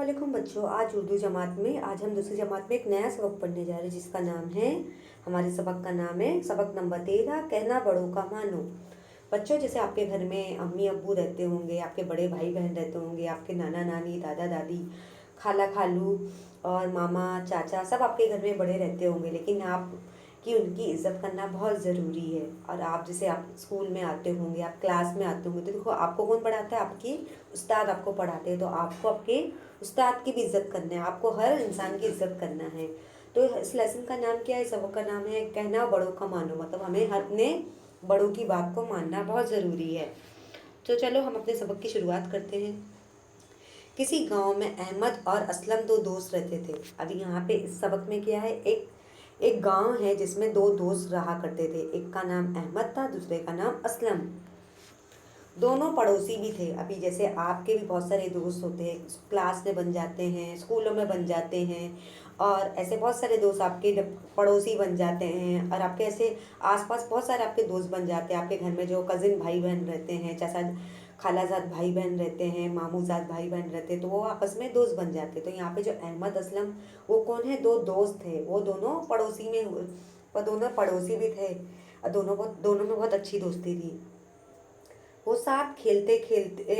वालेकुम बच्चों। आज उर्दू जमात में आज हम दूसरी जमात में एक नया सबक पढ़ने जा रहे हैं जिसका नाम है, हमारे सबक का नाम है सबक नंबर 13, कहना बड़ों का मानो। बच्चों, जैसे आपके घर में अम्मी अब्बू रहते होंगे, आपके बड़े भाई बहन रहते होंगे, आपके नाना नानी, दादा दादी, खाला खालू और मामा चाचा सब आपके घर में बड़े रहते होंगे, लेकिन आप कि उनकी इज़्ज़त करना बहुत ज़रूरी है। और आप जैसे आप स्कूल में आते होंगे, आप क्लास में आते होंगे, तो देखो आपको कौन पढ़ाता है? आपकी उस्ताद आपको पढ़ाते हैं। तो आपको आपके उस्ताद की भी इज़्ज़त करना है, आपको हर इंसान की इज़्ज़त करना है। तो इस लेसन का नाम क्या है? सबक का नाम है कहना बड़ों का मानो। मतलब हमें अपने बड़ों की बात को मानना बहुत ज़रूरी है। तो चलो हम अपने सबक की शुरुआत करते हैं। किसी गांव में अहमद और असलम दो दोस्त रहते थे। अभी यहाँ पे इस सबक में क्या है, एक एक गांव है जिसमें दो दोस्त रहा करते थे। एक का नाम अहमद था, दूसरे का नाम असलम। दोनों पड़ोसी भी थे। अभी जैसे आपके भी बहुत सारे दोस्त होते हैं, क्लास में बन जाते हैं, स्कूलों में बन जाते हैं, और ऐसे बहुत सारे दोस्त आपके पड़ोसी बन जाते हैं। और आपके ऐसे आसपास बहुत सारे आपके दोस्त बन जाते हैं। आपके घर में जो कज़िन भाई बहन रहते हैं, चाचा खालाजाद भाई बहन रहते हैं, मामूजाद भाई बहन रहते हैं, तो वो आपस में दोस्त बन जाते हैं। तो यहाँ पे जो अहमद असलम, वो कौन है? दो दोस्त थे। वो दोनों पड़ोसी में वो दोनों पड़ोसी भी थे, और दोनों में बहुत अच्छी दोस्ती थी। वो साथ खेलते खेलते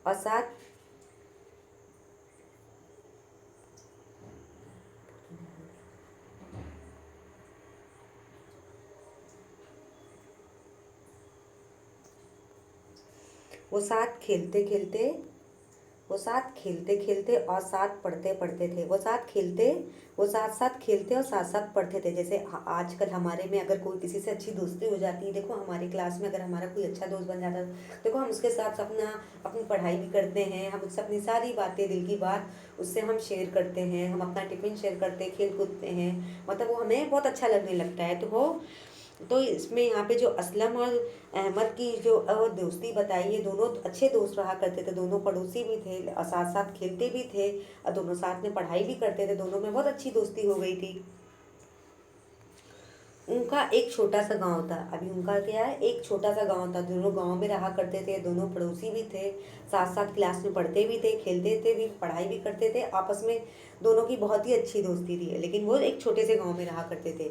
और साथ वो साथ खेलते खेलते वो साथ खेलते खेलते और साथ पढ़ते पढ़ते थे। वो साथ साथ खेलते और साथ साथ पढ़ते थे। जैसे आजकल हमारे में अगर कोई किसी से अच्छी दोस्ती हो जाती है, देखो हमारी क्लास में अगर हमारा कोई अच्छा दोस्त बन जाता है, देखो हम उसके साथ अपनी पढ़ाई भी करते हैं, हम उससे अपनी सारी बातें, दिल की बात उससे हम शेयर करते हैं, हम अपना टिफिन शेयर करते हैं, खेल कूदते हैं। मतलब वो हमें बहुत अच्छा लगने लगता है। तो इसमें यहाँ पे जो असलम और अहमद की जो दोस्ती बताई है, दोनों अच्छे दोस्त रहा करते थे, दोनों पड़ोसी भी थे और साथ साथ खेलते भी थे, और दोनों साथ में पढ़ाई भी करते थे, दोनों में बहुत अच्छी दोस्ती हो गई थी। उनका एक छोटा सा गांव था। अभी उनका क्या है, एक छोटा सा गांव था। दोनों गांव में रहा करते थे, दोनों पड़ोसी भी थे, साथ साथ क्लास में पढ़ते भी थे, खेलते थे भी, पढ़ाई भी करते थे, आपस में दोनों की बहुत ही अच्छी दोस्ती थी। लेकिन वो एक छोटे से गांव में रहा करते थे।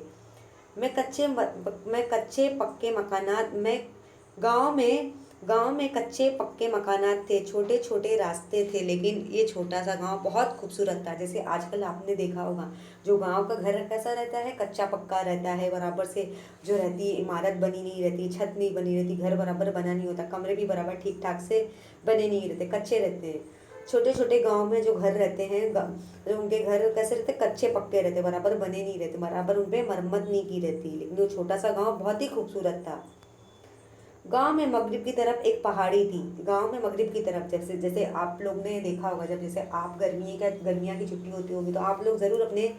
मैं कच्चे पक्के मकानात में गांव में कच्चे पक्के मकानात थे, छोटे छोटे रास्ते थे, लेकिन ये छोटा सा गांव बहुत खूबसूरत था। जैसे आजकल आपने देखा होगा, जो गांव का घर कैसा रहता है, कच्चा पक्का रहता है, बराबर से जो रहती है, इमारत बनी नहीं रहती, छत नहीं बनी रहती, घर बराबर बना नहीं होता, कमरे भी बराबर ठीक ठाक से बने नहीं रहते, कच्चे रहते हैं। छोटे छोटे गांव में जो घर रहते हैं, जो उनके घर कैसे रहते, कच्चे पक्के रहते, बराबर बने नहीं रहते, बराबर उन पर मरम्मत नहीं की रहती। लेकिन वो छोटा सा गांव बहुत ही खूबसूरत था। गांव में मगरिब की तरफ एक पहाड़ी थी। गांव में मगरिब की तरफ, जैसे जैसे आप लोग ने देखा होगा, जब जैसे आप गर्मियाँ की छुट्टी होती होगी, तो आप लोग ज़रूर अपने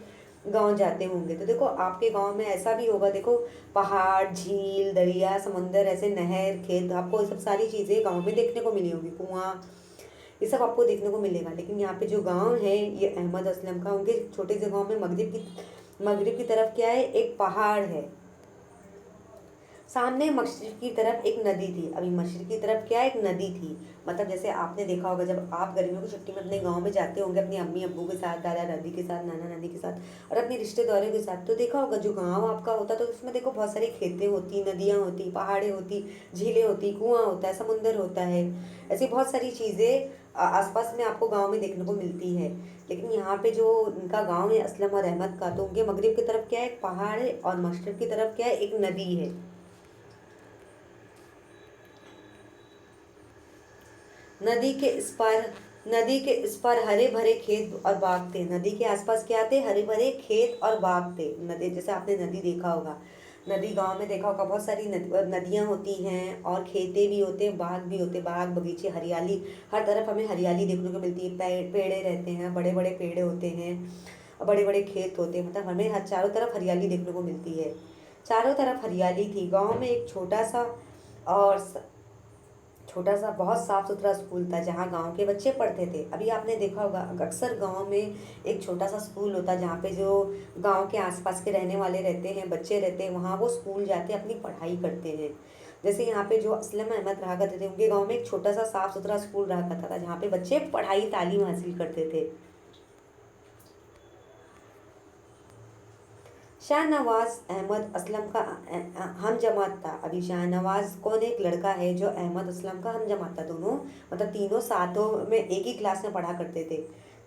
गांव जाते होंगे। तो देखो आपके गांव में ऐसा भी होगा, देखो पहाड़, झील, दरिया, समंदर, ऐसे नहर, खेत, आपको ये सब सारी चीज़ें गांव में देखने को मिली होगी, कुआं, ये सब आपको देखने को मिलेगा। लेकिन यहाँ पे जो गांव है, ये अहमद असलम का, उनके छोटे से गांव में मगरिब की तरफ क्या है, एक पहाड़ है। सामने मशरिक की तरफ एक नदी थी। अभी मशरिक की तरफ क्या है, एक नदी थी। मतलब जैसे आपने देखा होगा, जब आप गर्मियों की छुट्टी में अपने गांव में जाते होंगे, अपनी अम्मी अब्बू के साथ, दादा दादी के साथ, नाना नानी के साथ, और अपने रिश्तेदारों के साथ, तो देखा होगा जो गांव आपका होता, तो उसमें देखो बहुत सारी खेतें होती, नदियाँ होती, पहाड़े होती, झीलें होती, कुआं होता है, समुंदर होता है, ऐसी बहुत सारी चीज़ें आसपास में आपको गाँव में देखने को मिलती है। लेकिन यहाँ पे जो उनका गाँव है असलम और अहमद का, तो उनके मगरिब की तरफ क्या है, एक पहाड़ है, और मशरिक की तरफ क्या है, एक नदी है। नदी के इस पार नदी के इस पार हरे भरे खेत और बाग थे। नदी के आसपास क्या थे, हरे भरे खेत और बाग थे। नदी, जैसे आपने नदी देखा होगा, नदी गांव में देखा होगा, बहुत सारी नदियाँ होती हैं, और खेते भी होते हैं, बाग भी होते हैं, बाग बगीचे, हरियाली, हर तरफ हमें हरियाली देखने को मिलती है। पेड़े रहते हैं, बड़े बड़े पेड़ होते हैं, बड़े बड़े खेत होते हैं, मतलब हमें हर चारों तरफ हरियाली देखने को मिलती है। चारों तरफ हरियाली थी। गाँव में एक और छोटा सा बहुत साफ सुथरा स्कूल था, जहाँ गांव के बच्चे पढ़ते थे। अभी आपने देखा होगा, अक्सर गांव में एक छोटा सा स्कूल होता है, जहाँ पे जो गांव के आसपास के रहने वाले रहते हैं, बच्चे रहते हैं, वहाँ वो स्कूल जाते अपनी पढ़ाई करते हैं। जैसे यहाँ पे जो असलम अहमद रहा करते थे, उनके गाँव में एक छोटा सा साफ सुथरा स्कूल रहा करता था, जहाँ पे बच्चे पढ़ाई तालीम हासिल करते थे। शाहनवाज अहमद असलम का हम जमात था। अभी शाहनवाज कौन, एक लड़का है जो अहमद असलम का हम जमात था। दोनों मतलब तीनों साथों में एक ही क्लास में पढ़ा करते थे।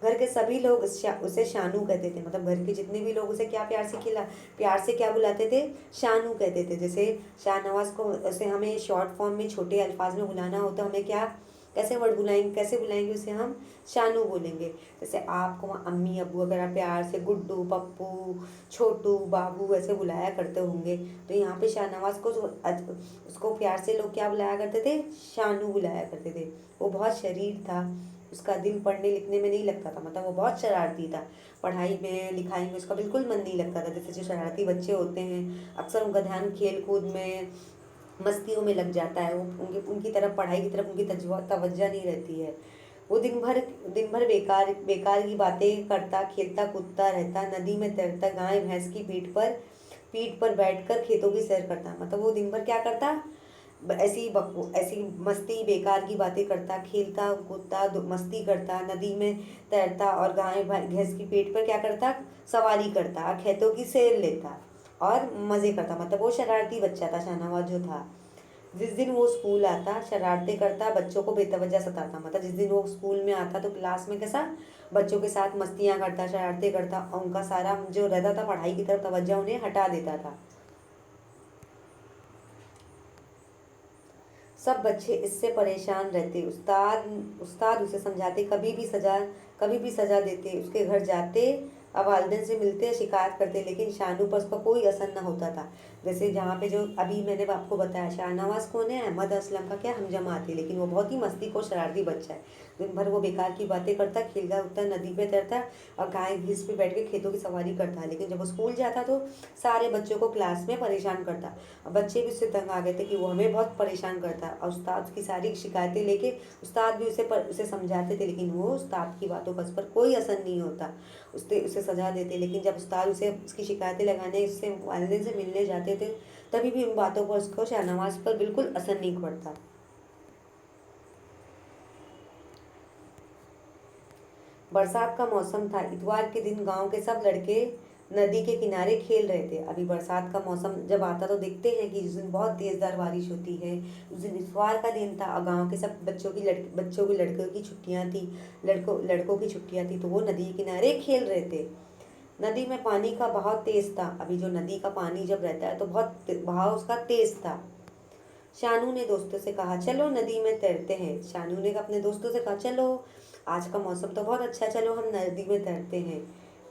घर के सभी लोग उसे शानू कहते थे। मतलब घर के जितने भी लोग उसे क्या प्यार से क्या बुलाते थे, शानू कहते थे। जैसे शाहनवाज को उसे हमें शॉर्ट फॉर्म में छोटे अल्फाज में बुलाना होता, हमें क्या कैसे बुलाएंगे उसे हम शानू बोलेंगे। जैसे आपको अम्मी अब्बू अगर आप प्यार से गुड्डू पप्पू छोटू बाबू ऐसे बुलाया करते होंगे, तो यहाँ पे शाहनवाज को उसको प्यार से लोग क्या बुलाया करते थे, शानू बुलाया करते थे। वो बहुत शरीफ था, उसका दिल पढ़ने लिखने में नहीं लगता था। मतलब वो बहुत शरारती था, पढ़ाई में लिखाई में उसका बिल्कुल मन नहीं लगता था। जैसे जो शरारती बच्चे होते हैं अक्सर उनका ध्यान खेल कूद में मस्तियों में लग जाता है। वो उनकी तरफ पढ़ाई की तरफ उनकी तवज्जो नहीं रहती है। वो दिन भर बेकार बेकार की बातें करता, खेलता कूदता रहता, नदी में तैरता, गाय भैंस की पीठ पर बैठकर खेतों की सैर करता। मतलब वो दिन भर क्या करता, ऐसी मस्ती बेकार की बातें करता, खेलता कूदता, मस्ती करता, नदी में तैरता और गाय भैंस की पेट पर क्या करता, सवारी करता, खेतों की सैर लेता और मज़े करता। मतलब वो शरारती बच्चा था शाहनवाज जो था। जिस दिन वो स्कूल आता शरारतें करता, बच्चों को बेतवज्जा सताता। मतलब जिस दिन वो स्कूल में आता तो क्लास में कैसा बच्चों के साथ मस्तियाँ करता, शरारतें करता और उनका सारा जो रहता था पढ़ाई की तरफ तवज्जो उन्हें हटा देता था। सब बच्चे इससे परेशान रहते। उस्ताद उसे समझाते, कभी भी सजा देते, उसके घर जाते, अब वालिदैन से मिलते, शिकायत करते, लेकिन शानू पर उसका कोई असर न होता था। जैसे जहाँ पे जो अभी मैंने आपको बताया, शाहनवाज कौन है, अहमद असलम का क्या हम जमात है, लेकिन वो बहुत ही मस्ती को शरारती बच्चा है। दिन भर वो बेकार की बातें करता, खेलता उठता, नदी पे तैरता और गाय भैंस पे बैठ के खेतों की सवारी करता है। लेकिन जब वो स्कूल जाता तो सारे बच्चों को क्लास में परेशान करता। अब बच्चे भी उससे तंग आ गए थे कि वो हमें बहुत परेशान करता है। और उस्ताद की सारी शिकायतें लेके उस्ताद भी उसे समझाते थे, लेकिन वो उस्ताद की बातों का उस पर कोई असर नहीं होता। उसे सजा देते, लेकिन जब उस्ताद उसे उसकी शिकायतें लगाने उससे वालिदैन से मिलने जाते थे, तभी भी उन बातों पर उसको शाहनवाज पर बिल्कुल असर नहीं पड़ता। बरसात का मौसम था। इतवार के दिन गांव के सब लड़के नदी के किनारे खेल रहे थे। अभी बरसात का मौसम जब आता तो देखते हैं कि उस दिन बहुत तेज़दार बारिश होती है। उस दिन इतवार का दिन था और गांव के सब बच्चों की लड़कों की छुट्टियां थी, लड़कों की छुट्टियां थी, तो वो नदी के किनारे खेल रहे थे। नदी में पानी का बहाव तेज था। अभी जो नदी का पानी जब रहता है तो बहुत बहाव उसका तेज था। शानू ने दोस्तों से कहा, चलो नदी में तैरते हैं। शानू ने अपने दोस्तों से कहा, चलो आज का मौसम तो बहुत अच्छा, चलो हम नदी में तैरते हैं।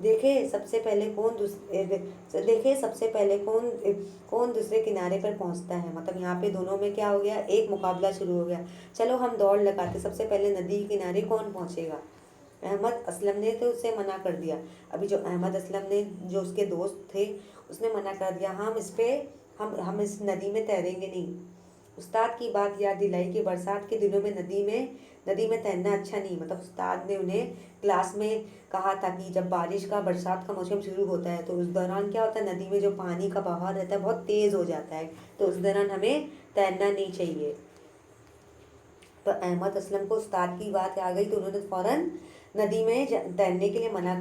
देखे सबसे पहले कौन दूसरे किनारे पर पहुंचता है। मतलब यहाँ पे दोनों में क्या हो गया, एक मुकाबला शुरू हो गया। चलो हम दौड़ लगाते, सबसे पहले नदी के किनारे कौन पहुंचेगा। अहमद असलम ने तो उसे मना कर दिया। अभी जो अहमद असलम ने जो उसके दोस्त थे उसने मना कर दिया, हम इस नदी में तैरेंगे नहीं। उस्ताद की बात याद दिलाई कि बरसात के दिनों में नदी में तैरना अच्छा नहीं। मतलब उस्ताद ने उन्हें क्लास में कहा था कि जब बरसात का मौसम शुरू होता है तो उस दौरान क्या होता है, नदी में जो पानी का बहाव रहता है बहुत तेज़ हो जाता है, तो उस दौरान हमें तैरना नहीं चाहिए। तो अहमद असलम को उस्ताद की बात आ गई तो उन्होंने फ़ौरन नदी में तैरने के लिए मना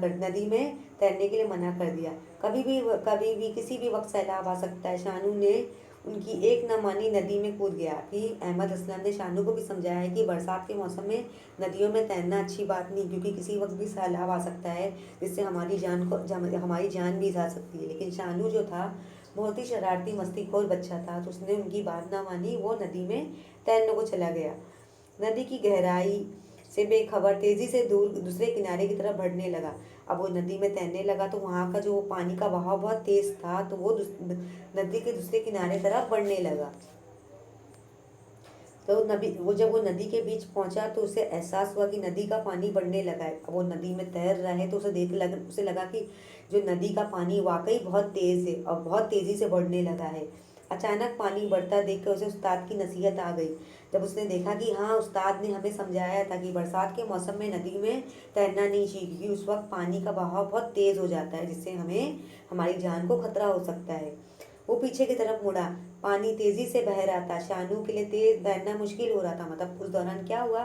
कर दिया। कभी भी किसी भी वक्त सैलाब आ सकता है। शानू ने उनकी एक न मानी, नदी में कूद गया। फिर अहमद असलम ने शानू को भी समझाया है कि बरसात के मौसम में नदियों में तैरना अच्छी बात नहीं, क्योंकि किसी वक्त भी सैलाब आ सकता है जिससे हमारी जान भी जा सकती है। लेकिन शानू जो था बहुत ही शरारती मस्तीखोर बच्चा था, तो उसने उनकी बात ना मानी, वो नदी में तैरने को चला गया। नदी की गहराई से बेखबर तेजी से दूसरे किनारे की तरफ बढ़ने लगा। अब वो नदी में तैरने लगा तो वहाँ का जो पानी का बहाव बहुत तेज था, तो वो नदी के दूसरे किनारे तरफ बढ़ने लगा। तो जब वो नदी के बीच पहुंचा तो उसे एहसास हुआ कि नदी का पानी बढ़ने लगा है। अब वो नदी में तैर रहा है तो उसे लगा कि जो नदी का पानी वाकई बहुत तेज है और बहुत तेजी से बढ़ने लगा है। अचानक पानी बढ़ता देखकर उसे उस्ताद की नसीहत आ गई। जब उसने देखा कि हाँ, उस्ताद ने हमें समझाया था कि बरसात के मौसम में नदी में तैरना नहीं चाहिए, क्योंकि उस वक्त पानी का बहाव बहुत तेज हो जाता है, जिससे हमारी जान को खतरा हो सकता है। वो पीछे की तरफ मुड़ा। पानी तेजी से बह रहा था। शानू के लिए तेज तैरना मुश्किल हो रहा था। मतलब उस दौरान क्या हुआ,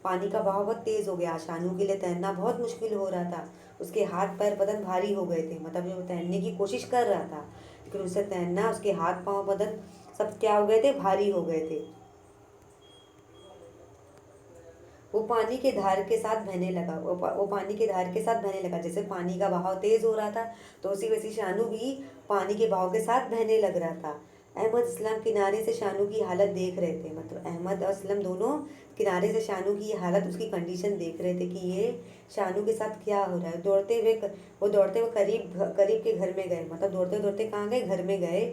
पानी का बहाव बहुत तेज़ हो गया, शानू के लिए तैरना बहुत मुश्किल हो रहा था। उसके हाथ पैर बदन भारी हो गए थे, मतलब जो तैरने की कोशिश कर रहा था लेकिन उसे तैरना, उसके हाथ पाँव बदन सब क्या हो गए थे, भारी हो गए थे। वो पानी के धार के साथ बहने लगा, वो पानी के धार के साथ बहने लगा। जैसे पानी का बहाव तेज हो रहा था तो उसी वैसी शानू भी पानी के बहाव के साथ बहने लग रहा था। अहमद असलम किनारे से शानू की हालत देख रहे थे, मतलब अहमद और असलम दोनों किनारे से शानू की हालत, उसकी कंडीशन देख रहे थे कि ये शानू के साथ क्या हो रहा है। वो दौड़ते हुए करीब करीब के घर में गए, मतलब दौड़ते दौड़ते कहाँ गए, घर में गए।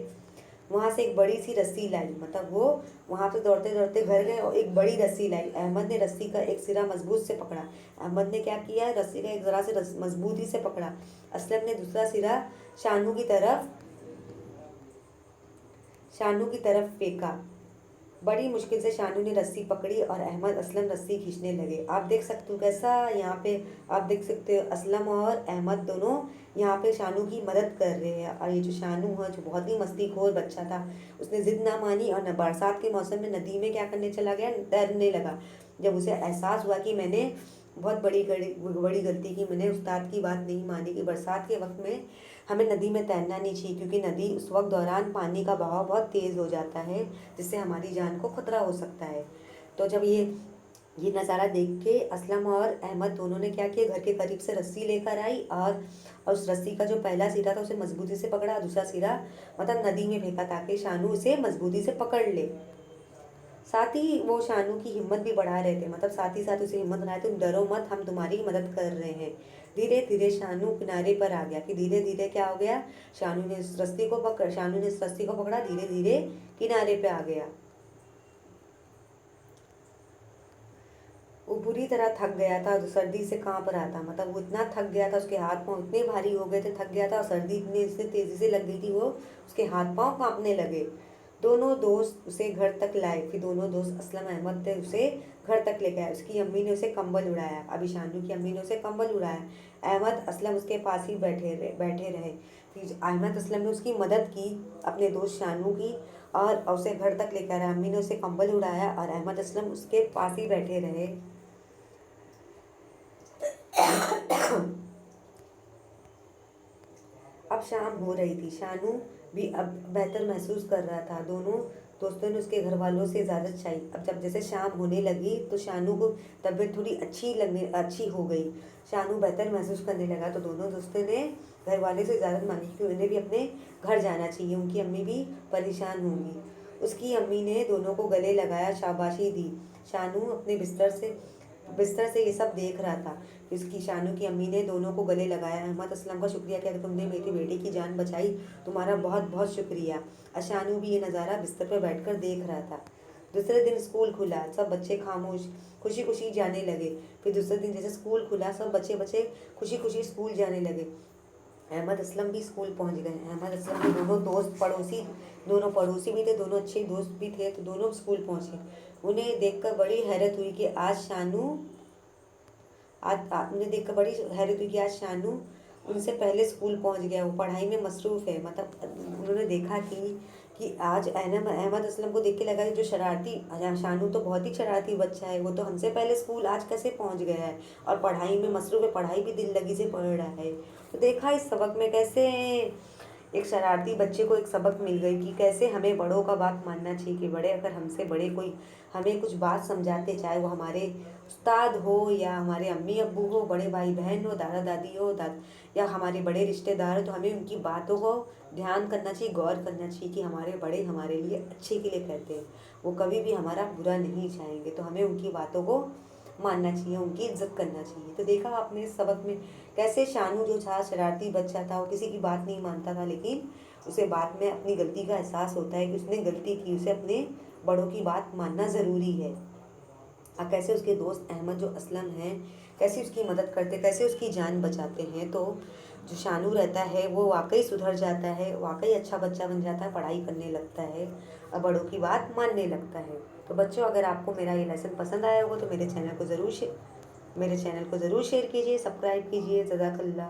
वहाँ से एक बड़ी सी रस्सी लाई, मतलब वो वहाँ पे दौड़ते दौड़ते घर गए और एक बड़ी रस्सी लाई। अहमद ने रस्सी का एक सिरा मजबूत से पकड़ा। अहमद ने क्या किया, रस्सी का एक ज़रा से मजबूती से पकड़ा। असलम ने दूसरा सिरा शानू की तरफ शानू की तरफ फेंका। बड़ी मुश्किल से शानू ने रस्सी पकड़ी और अहमद असलम रस्सी खींचने लगे। आप देख सकते हो कैसा यहाँ पे, आप देख सकते हो असलम और अहमद दोनों यहाँ पे शानू की मदद कर रहे हैं। और ये जो शानू है, जो बहुत ही मस्तीखोर बच्चा था, उसने जिद ना मानी और न बरसात के मौसम में नदी में क्या करने चला गया, तैरने लगा। जब उसे एहसास हुआ कि मैंने बहुत बड़ी गलती की, मैंने उस्ताद की बात नहीं मानी कि बरसात के वक्त में हमें नदी में तैरना नहीं चाहिए, क्योंकि नदी उस वक्त दौरान पानी का बहाव बहुत तेज़ हो जाता है, जिससे हमारी जान को खतरा हो सकता है। तो जब ये नज़ारा देख के असलम और अहमद दोनों ने क्या किया, घर के करीब से रस्सी लेकर आई और उस रस्सी का जो पहला सिरा था उसे मजबूती से पकड़ा, दूसरा सिरा मतलब नदी में फेंका ताकि शानू उसे मजबूती से पकड़ ले। साथ ही वो शानू की हिम्मत भी बढ़ा रहे थे, मतलब साथ ही साथ उसे हिम्मत बनाए, तुम डरो मत, हम तुम्हारी मदद कर रहे हैं। धीरे धीरे शानू किनारे पर आ गया। कि धीरे धीरे क्या हो गया, शानू ने इस रस्सी को पकड़ा, धीरे धीरे किनारे पे आ गया। वो बुरी तरह थक गया था, सर्दी से कांप रहा था, मतलब वो इतना थक गया था, उसके हाथ पाँव इतने भारी हो गए थे, थक गया था और सर्दी इतनी से तेज़ी से लग गई थी, वो उसके हाथ पाँव कांपने लगे। दोनों दोस्त उसे घर तक लाए। फिर दोनों दोस्त असलम अहमद थे उसे घर तक ले गए। उसकी अम्मी ने उसे कंबल उड़ाया, अभी शानू की अम्मी ने उसे कंबल उड़ाया। अहमद असलम उसके पास ही बैठे रहे। फिर अहमद असलम ने उसकी मदद की, अपने दोस्त शानू की, और उसे घर तक लेकर आया। अम्मी ने उसे कंबल उड़ाया और अहमद असलम उसके पास ही बैठे रहे। अब शाम हो रही थी, शानू भी अब बेहतर महसूस कर रहा था। दोनों दोस्तों ने उसके घर वालों से इजाज़त चाहिए। अब जब जैसे शाम होने लगी तो शानू को तबीयत थोड़ी अच्छी हो गई, शानू बेहतर महसूस करने लगा। तो दोनों दोस्तों ने घर वाले से इजाज़त मांगी कि उन्हें भी अपने घर जाना चाहिए, उनकी अम्मी भी परेशान होंगी। उसकी अम्मी ने दोनों को गले लगाया, शाबाशी दी। शानू अपने बिस्तर से ये सब देख रहा था। इसकी शानू की अम्मी ने दोनों को गले लगाया। अहमद असलम का शुक्रिया किया कि तुमने मेरी बेटी की जान बचाई, तुम्हारा बहुत बहुत शुक्रिया। शानू भी ये नज़ारा बिस्तर पर बैठकर देख रहा था। दूसरे दिन स्कूल खुला, सब बच्चे खामोश खुशी खुशी जाने लगे। फिर दूसरे दिन जैसे स्कूल खुला, सब बच्चे खुशी खुशी स्कूल जाने लगे। अहमद असलम भी स्कूल पहुंच गए। अहमद असलम के दोनों पड़ोसी भी थे, दोनों अच्छे दोस्त भी थे, तो दोनों स्कूल पहुंचे। उन्हें देखकर बड़ी हैरत हुई कि आज शानू उनसे पहले स्कूल पहुंच गया। वो पढ़ाई में मसरूफ़ है, मतलब उन्होंने देखा कि आज अहमद असलम को देख के लगा कि जो शरारती शानू तो बहुत ही शरारती बच्चा है, वो तो हमसे पहले स्कूल आज कैसे पहुंच गया है और पढ़ाई में मसरूफ़ है, पढ़ाई भी दिल लगी से पढ़ रहा है। तो देखा इस सबक में कैसे एक शरारती बच्चे को एक सबक मिल गई कि कैसे हमें बड़ों का बात मानना चाहिए। कि बड़े अगर हमसे बड़े कोई हमें कुछ बात समझाते, चाहे वो हमारे उस्ताद हो या हमारे अम्मी अब्बू हो, बड़े भाई बहन हो, दादा दादी हो, या हमारे बड़े रिश्तेदार हो, तो हमें उनकी बातों को ध्यान करना चाहिए, गौर करना चाहिए कि हमारे बड़े हमारे लिए अच्छे के लिए कहते हैं, वो कभी भी हमारा बुरा नहीं चाहेंगे। तो हमें उनकी बातों को मानना चाहिए, उनकी इज्जत करना चाहिए। तो देखा आपने इस सबक में कैसे शानू जो था शरारती बच्चा था, वो किसी की बात नहीं मानता था, लेकिन उसे बाद में अपनी गलती का एहसास होता है कि उसने गलती की, उसे अपने बड़ों की बात मानना ज़रूरी है। और कैसे उसके दोस्त अहमद जो असलम हैं, कैसे उसकी मदद करते, कैसे उसकी जान बचाते हैं। तो जो शानू रहता है वो वाकई सुधर जाता है, वाकई अच्छा बच्चा बन जाता है, पढ़ाई करने लगता है और बड़ों की बात मानने लगता है। तो बच्चों, अगर आपको मेरा ये लेसन पसंद आया होगा तो मेरे चैनल को ज़रूर शेयर कीजिए, सब्सक्राइब कीजिए। जज़ाकल्लाह।